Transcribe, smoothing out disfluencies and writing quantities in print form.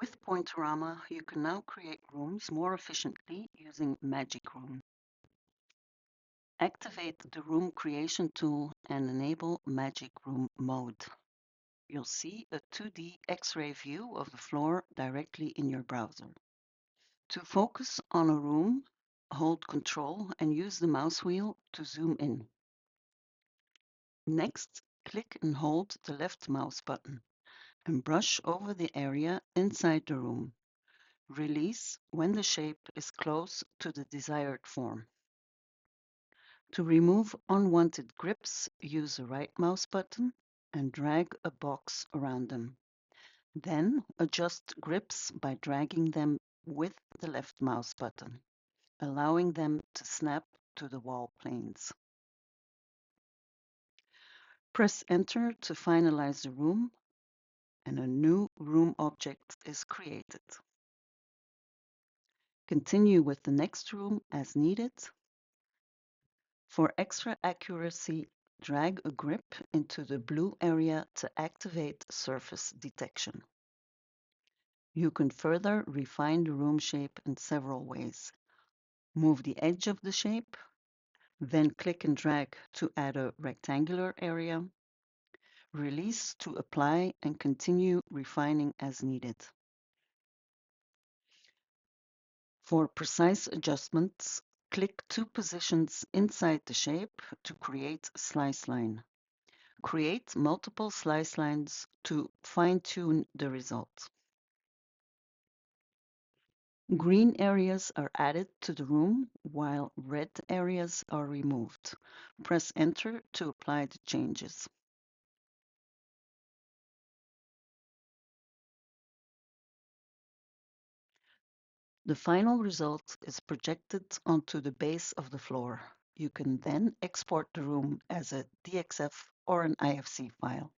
With Pointorama, you can now create rooms more efficiently using Magic Room. Activate the Room Creation tool and enable Magic Room mode. You'll see a 2D X-ray view of the floor directly in your browser. To focus on a room, hold Control and use the mouse wheel to zoom in. Next, click and hold the left mouse button and brush over the area inside the room. Release when the shape is close to the desired form. To remove unwanted grips, use the right mouse button and drag a box around them. Then adjust grips by dragging them with the left mouse button, allowing them to snap to the wall planes. Press Enter to finalize the room, and a new room object is created. Continue with the next room as needed. For extra accuracy, drag a grip into the blue area to activate surface detection. You can further refine the room shape in several ways. Move the edge of the shape, then click and drag to add a rectangular area. Release to apply and continue refining as needed. For precise adjustments, click two positions inside the shape to create a slice line. Create multiple slice lines to fine-tune the result. Green areas are added to the room while red areas are removed. Press Enter to apply the changes. The final result is projected onto the base of the floor. You can then export the room as a DXF or an IFC file.